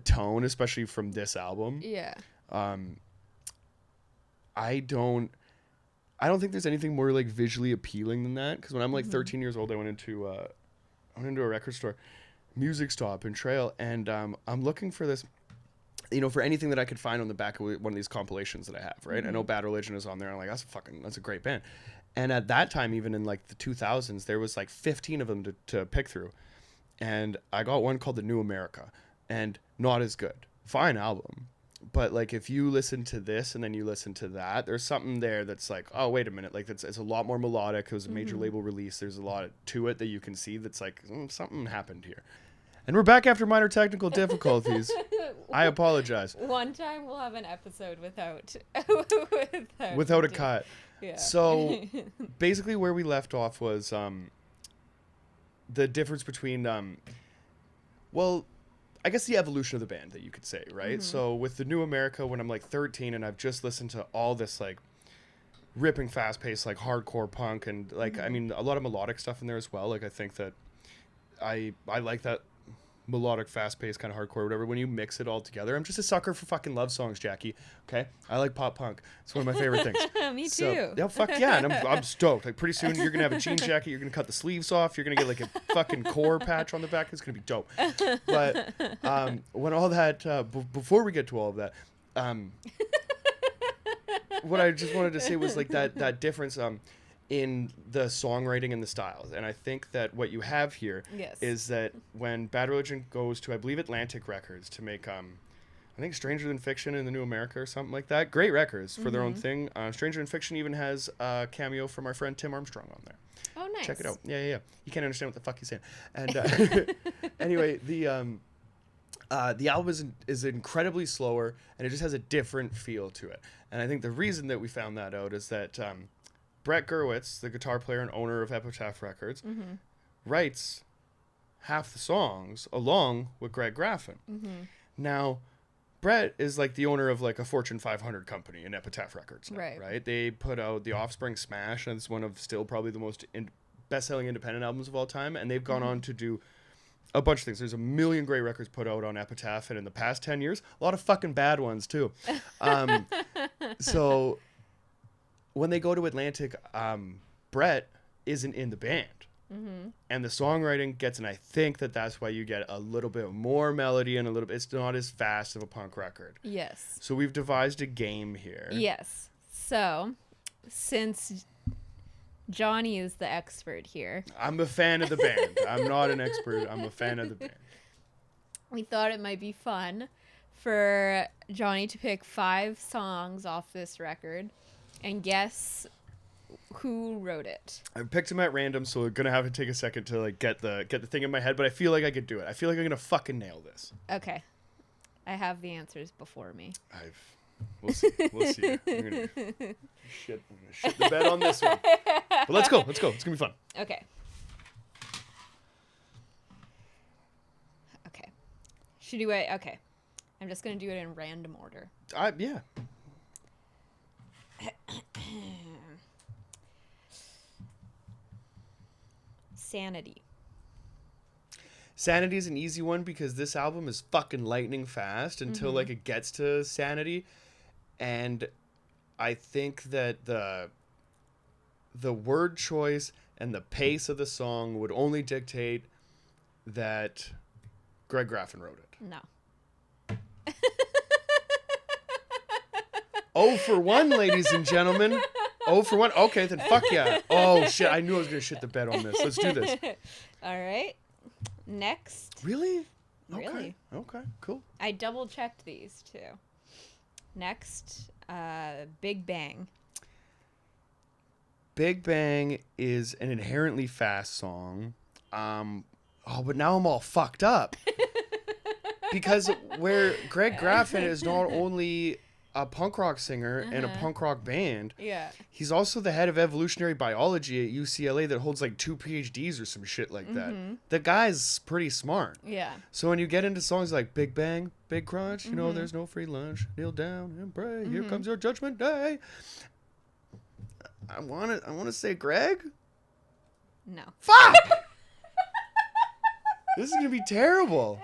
tone, especially from this album. Yeah. I don't think there's anything more like visually appealing than that. Because when I'm like 13 years old, I went into a record store, Music Stop and Trail, and I'm looking for this, for anything that I could find on the back of one of these compilations that I have, right? I know Bad Religion is on there. I'm like, that's a great band. And at that time, even in like the 2000s, there was like 15 of them to pick through, and I got one called The New America, and not as good. Fine album. But like if you listen to this and then you listen to that, there's something there that's like, oh wait a minute, like it's a lot more melodic. It was a major label release. There's a lot to it that you can see that's like something happened here. And we're back after minor technical difficulties. I apologize. One time we'll have an episode without a cut. Yeah. So basically where we left off was the difference between I guess the evolution of the band that you could say, right? So with the New America, when I'm like 13 and I've just listened to all this like ripping fast paced like hardcore punk and like I mean a lot of melodic stuff in there as well. Like I think that I like that melodic, fast-paced, kind of hardcore, whatever. When you mix it all together, I'm just a sucker for fucking love songs, Jackie. Okay, I like pop punk. It's one of my favorite things. Me So, too. yeah, fuck yeah, and I'm stoked. Like pretty soon you're gonna have a jean jacket. You're gonna cut the sleeves off. You're gonna get like a fucking core patch on the back. It's gonna be dope. But when all that, before we get to all of that, what I just wanted to say was like that difference in the songwriting and the styles. And I think that what you have here Yes. is that when Bad Religion goes to, I believe, Atlantic Records to make I think Stranger Than Fiction in the New America or something like that. Great records for their own thing. Stranger Than Fiction even has a cameo from our friend Tim Armstrong on there. Oh, nice. Check it out. Yeah. You can't understand what the fuck he's saying. And anyway, the album is incredibly slower, and it just has a different feel to it. And I think the reason that we found that out is that Brett Gurewitz, the guitar player and owner of Epitaph Records, writes half the songs along with Greg Graffin. Now, Brett is like the owner of like a Fortune 500 company in Epitaph Records now, right? They put out The Offspring Smash, and it's one of still probably the most best-selling independent albums of all time, and they've gone on to do a bunch of things. There's a million great records put out on Epitaph, and in the past 10 years, a lot of fucking bad ones too. So when they go to Atlantic, Brett isn't in the band. And the songwriting gets, and I think that's why you get a little bit more melody and a little bit, it's not as fast of a punk record. Yes. So we've devised a game here. Yes. So, since Johnny is the expert here, I'm a fan of the band. I'm not an expert. I'm a fan of the band. we thought it might be fun for Johnny to pick 5 songs off this record and guess who wrote it. I picked them at random, so we're gonna have to take a second to like get the thing in my head. But I feel like I could do it. I feel like I'm gonna fucking nail this. Okay, I have the answers before me. We'll see. I'm gonna shit the bed on this one. But let's go. It's gonna be fun. Okay. Okay. I'm just gonna do it in random order. Yeah. Sanity. Sanity is an easy one because this album is fucking lightning fast until like it gets to Sanity, and I think that the word choice and the pace of the song would only dictate that Greg Graffin wrote it. No. Oh for 1, ladies and gentlemen. Oh for 1. Okay, then fuck yeah. Oh shit, I knew I was gonna shit the bed on this. Let's do this. All right. Next. Really? Really? Okay, cool. I double checked these too. Next, Big Bang. Big Bang is an inherently fast song. But now I'm all fucked up. Because where Greg Graffin is not only a punk rock singer in a punk rock band, Yeah. he's also the head of evolutionary biology at UCLA that holds like 2 PhDs or some shit like that. The guy's pretty smart. Yeah. So when you get into songs like Big Bang, Big Crunch, you know, there's no free lunch, kneel down and pray, here comes your judgment day. I want to say Greg. No. Fuck! This is going to be terrible.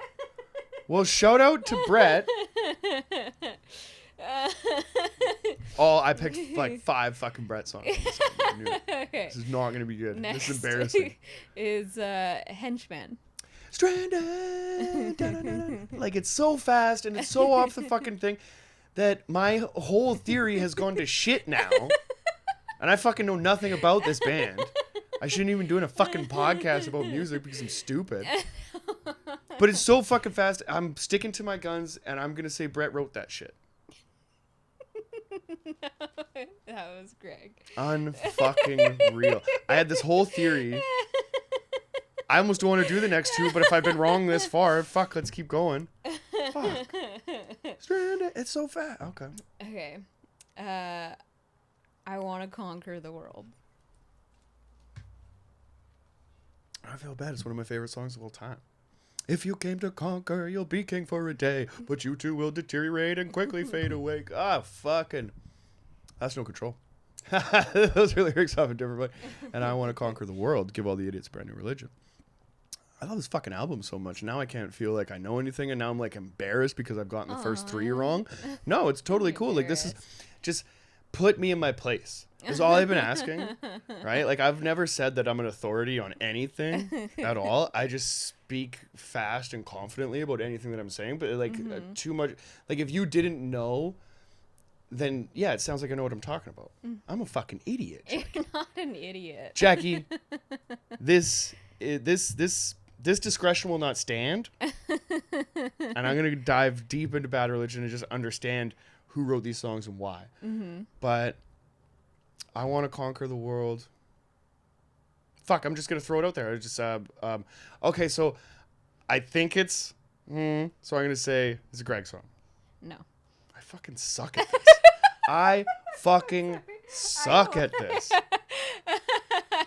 Well, shout out to Brett. I picked like 5 fucking Brett songs. I knew it. Okay. This is not going to be good. Next This is embarrassing. is Henchman. Stranded. Da-da-da-da. Like it's so fast and it's so off the fucking thing that my whole theory has gone to shit now. And I fucking know nothing about this band. I shouldn't even doing a fucking podcast about music because I'm stupid. But it's so fucking fast. I'm sticking to my guns and I'm going to say Brett wrote that shit. That was Greg. Unfucking real. I had this whole theory. I almost don't want to do the next 2, but if I've been wrong this far, fuck, let's keep going. Fuck. Stranded. It's so fast. Okay. Okay. I Want to Conquer the World. I feel bad. It's one of my favorite songs of all time. If you came to conquer, you'll be king for a day, but you too will deteriorate and quickly fade away. Fucking. That's No Control. Those are lyrics off a different way. And I Want to Conquer the World, give all the idiots a brand new religion. I love this fucking album so much. Now I can't feel like I know anything, and now I'm like embarrassed because I've gotten the first 3 wrong. No, it's totally cool. Like, this is just put me in my place. Is all I've been asking, right? Like, I've never said that I'm an authority on anything at all. I just speak fast and confidently about anything that I'm saying. But like too much, like if you didn't know, then yeah, it sounds like I know what I'm talking about. I'm a fucking idiot. Jackie. You're not an idiot, Jackie. This discretion will not stand, and I'm gonna dive deep into Bad Religion and just understand who wrote these songs and why. But I want to conquer the world. Fuck, I'm just gonna throw it out there. I just okay, so I think it's so I'm gonna say it's a Greg song. No. I fucking suck at this. I fucking suck at this.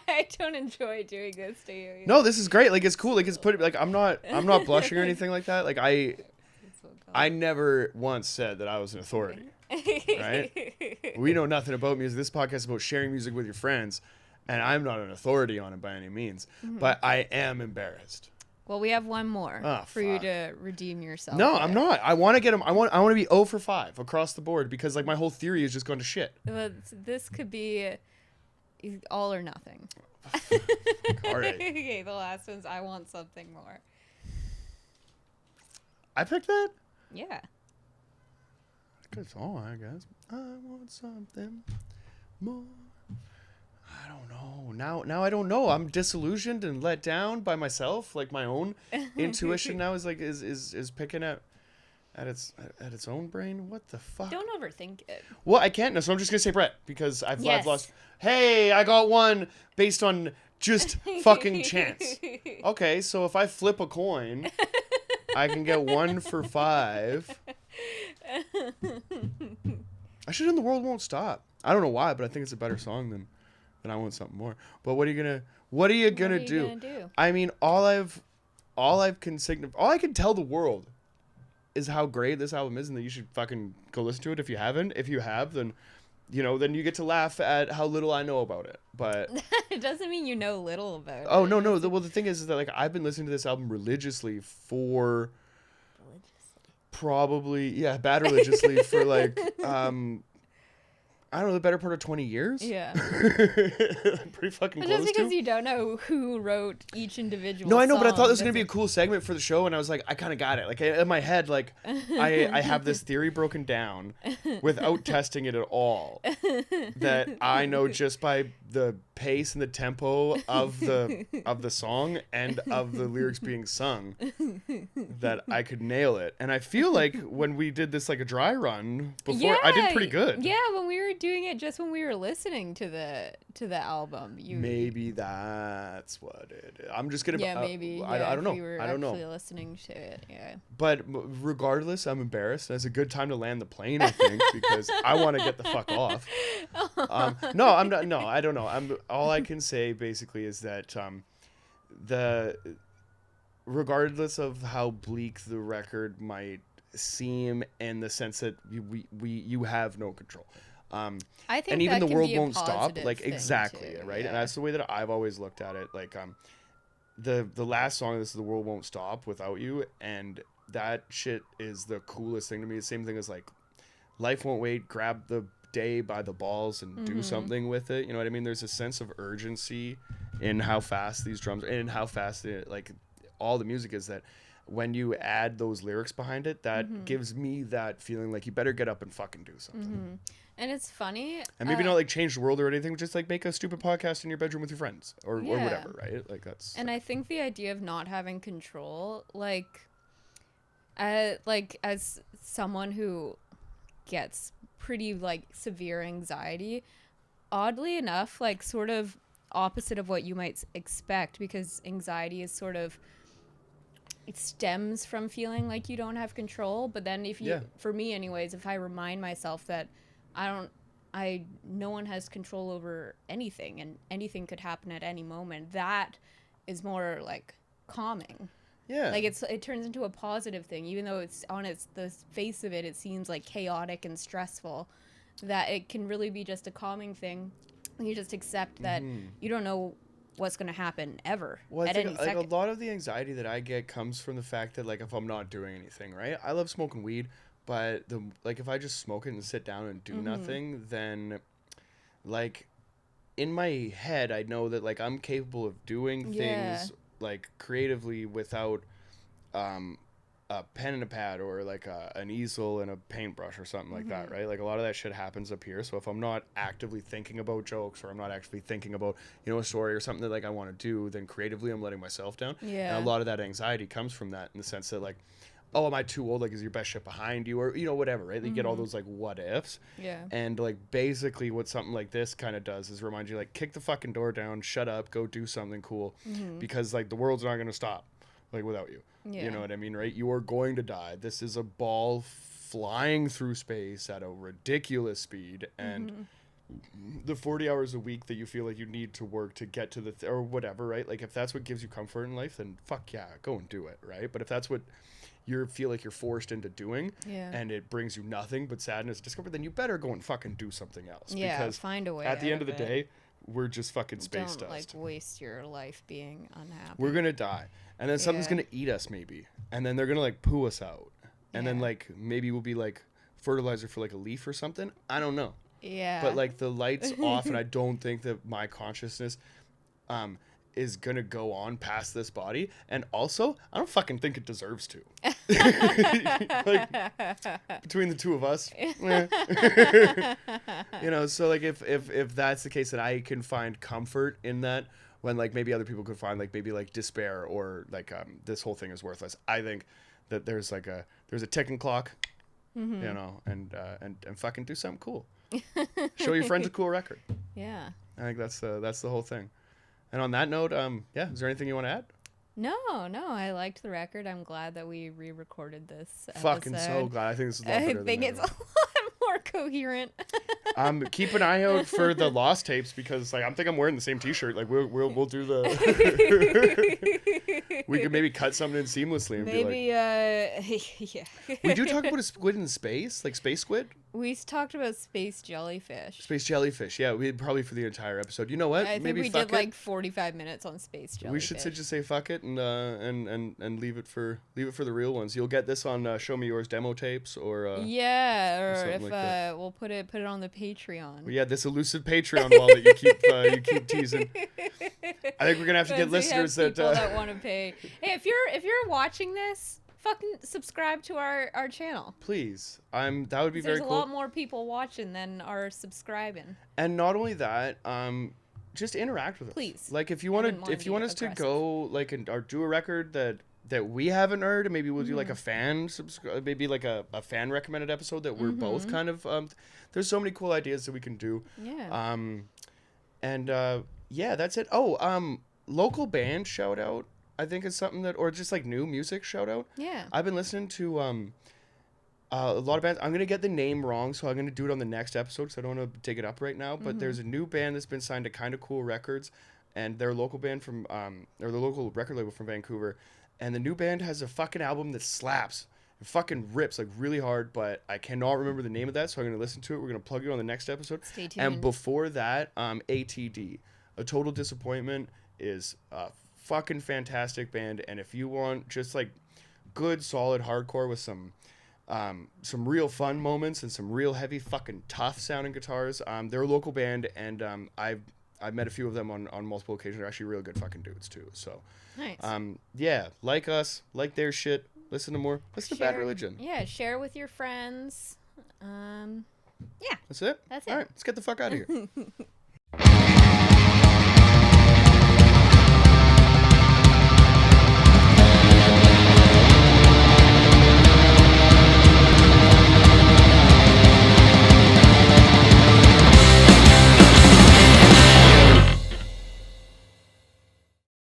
I don't enjoy doing this to you. No, this is great. Like, it's cool. Like, it's put like I'm not blushing or anything like that. Like, I never once said that I was an authority. Right? We know nothing about music. This podcast is about sharing music with your friends, and I'm not an authority on it by any means. But I am embarrassed. Well, we have one more for you to redeem yourself. No, I'm not. I want to get them. I want to be 0 for 5 across the board because like my whole theory has just gone to shit. Well, this could be all or nothing. All right. Okay, the last one's I want something more. I picked that? Yeah. Good song, I guess. I want something more. I don't know. Now I don't know. I'm disillusioned and let down by myself. Like my own intuition now is like is picking at its own brain. What the fuck? Don't overthink it. Well, I can't. No, so I'm just gonna say Brett because I've lost. Hey, I got one based on just fucking chance. Okay, so if I flip a coin, I can get 1 for 5. I should have The World Won't Stop. I don't know why, but I think it's a better song than I Want Something More. But what are you gonna do? I mean, all I can tell the world is how great this album is, and that you should fucking go listen to it if you haven't. If you have, then then you get to laugh at how little I know about it. But it doesn't mean you know little about it. Oh no. Well, the thing is that like I've been listening to this album religiously for probably bad religiously for like I don't know, the better part of 20 years. Yeah. Pretty fucking close. Just because you don't know who wrote each individual No, I know, song, but I thought this was going to be a cool segment for the show, and I was like, I kind of got it. Like, in my head, like, I have this theory broken down without testing it at all that I know just by the pace and the tempo of the song and of the lyrics being sung that I could nail it. And I feel like when we did this, like, a dry run before, I did pretty good. Yeah, when we were doing it just when we were listening to the album. Maybe that's what it is. I'm just gonna. Maybe. I don't know. We were I don't know. Listening to it. Yeah. But regardless, I'm embarrassed. That's a good time to land the plane, I think, because I want to get the fuck off. No, I'm not. No, I don't know. All I can say basically is that regardless of how bleak the record might seem, in the sense that you have no control. I think and even that The World be a Won't stop. Like, thing exactly, too, right? yeah. And that's the way that I've always looked at it. Like, the last song of this is The World Won't Stop Without You, and that shit is the coolest thing to me. The same thing as like Life Won't Wait, grab the day by the balls and do something with it. You know what I mean? There's a sense of urgency in how fast these drums and how fast like all the music is, that when you add those lyrics behind it, that gives me that feeling like you better get up and fucking do something. And it's funny. And maybe not like change the world or anything, just like make a stupid podcast in your bedroom with your friends or whatever, right? Like that's. And I think the idea of not having control, like as someone who gets pretty like severe anxiety, oddly enough, like sort of opposite of what you might expect, because anxiety is sort of, it stems from feeling like you don't have control. But then for me anyways, if I remind myself that no one has control over anything and anything could happen at any moment, that is more like calming. Yeah. Like it turns into a positive thing, even though it's on the face of it, it seems like chaotic and stressful, that it can really be just a calming thing. You just accept that you don't know what's going to happen ever Well, I at think any like second. a lot of the anxiety that I get comes from the fact that like if I'm not doing anything, right? I love smoking weed, but the like if I just smoke it and sit down and do nothing, then like in my head I know that like I'm capable of doing Yeah. things like creatively without um a pen and a pad or like an easel and a paintbrush or something like that, right? Like a lot of that shit happens up here. So if I'm not actively thinking about jokes or I'm not actually thinking about, a story or something that like I want to do, then creatively I'm letting myself down. Yeah. And a lot of that anxiety comes from that in the sense that like, oh, am I too old? Like, is your best shit behind you? Or, whatever, right? You get all those like what ifs. Yeah. And like basically what something like this kind of does is remind you like, kick the fucking door down, shut up, go do something cool. Because like the world's not going to stop like without you. Yeah. You know what I mean, right? You are going to die. This is a ball flying through space at a ridiculous speed, and the 40 hours a week that you feel like you need to work to get to the or whatever, right? Like if that's what gives you comfort in life, then fuck yeah, go and do it, right? But if that's what you feel like you're forced into doing, Yeah. and it brings you nothing but sadness, discomfort, then you better go and fucking do something else. Yeah, because find a way at the out end of the it. day, we're just fucking space Don't dust. like waste your life being unhappy. We're gonna die, and then something's Yeah. gonna eat us maybe, and then they're gonna like poo us out, and then Yeah. like maybe we'll be like fertilizer for like a leaf or something. I don't know, Yeah. but like the lights off, and I don't think that my consciousness is gonna go on past this body, and also I don't fucking think it deserves to. Like between the two of us, so like if that's the case, that I can find comfort in that, when like maybe other people could find like maybe like despair or like this whole thing is worthless. I think that there's a ticking clock, and fucking do something cool. Show your friends a cool record. Yeah. I think that's the whole thing. And on that note, is there anything you want to add? No, I liked the record. I'm glad that we re-recorded this Fucking episode. so glad. I think this is a lot better I think than it's a lot more coherent. keep an eye out for the lost tapes, because like I think I'm wearing the same T-shirt. Like we'll do the. We could maybe cut something in seamlessly and Maybe, be like, yeah. we do talk about a squid in space, like space squid, We talked about space jellyfish. space jellyfish. Yeah, we probably for the entire episode. You know what? I think maybe we fuck did it. like 45 minutes on space jellyfish. We should just say fuck it and leave it for the real ones. You'll get this on Show Me Yours demo tapes or yeah, or something if like that. we'll put it on the Patreon. yeah, this elusive Patreon wall that you keep teasing. I think we're gonna have to get listeners that want to pay. Hey, if you're watching this, fucking subscribe to our channel. please. That would be very There's a cool. lot more people watching than are subscribing. And not only that, just interact with us. Please. Like if you I want didn't to, wanna if you be want us aggressive. to go like or do a record that we haven't heard, and maybe we'll do like Mm-hmm. a fan subscribe, maybe like a fan recommended episode that we're both kind of. There's so many cool ideas that we can do. Yeah. Yeah, that's it. Oh, local band shout out. I think is something that, or just like new music shout out. Yeah. I've been listening to a lot of bands. I'm gonna get the name wrong, so I'm gonna do it on the next episode, because I don't want to take it up right now. But there's a new band that's been signed to Kind of Cool Records, and they're a local band from or the local record label from Vancouver. And the new band has a fucking album that slaps. It fucking rips like really hard, but I cannot remember the name of that, so I'm gonna listen to it. We're gonna plug it on the next episode. Stay tuned. And before that, ATD, A Total Disappointment, is a fucking fantastic band. And if you want just like good solid hardcore with some real fun moments and some real heavy fucking tough sounding guitars, they're a local band, and I've met a few of them on multiple occasions. They're actually really good fucking dudes too. So Nice. yeah, like us, like their shit, listen to Bad Religion. Yeah, share with your friends. Yeah. That's it. That's it. All right, let's get the fuck out of here.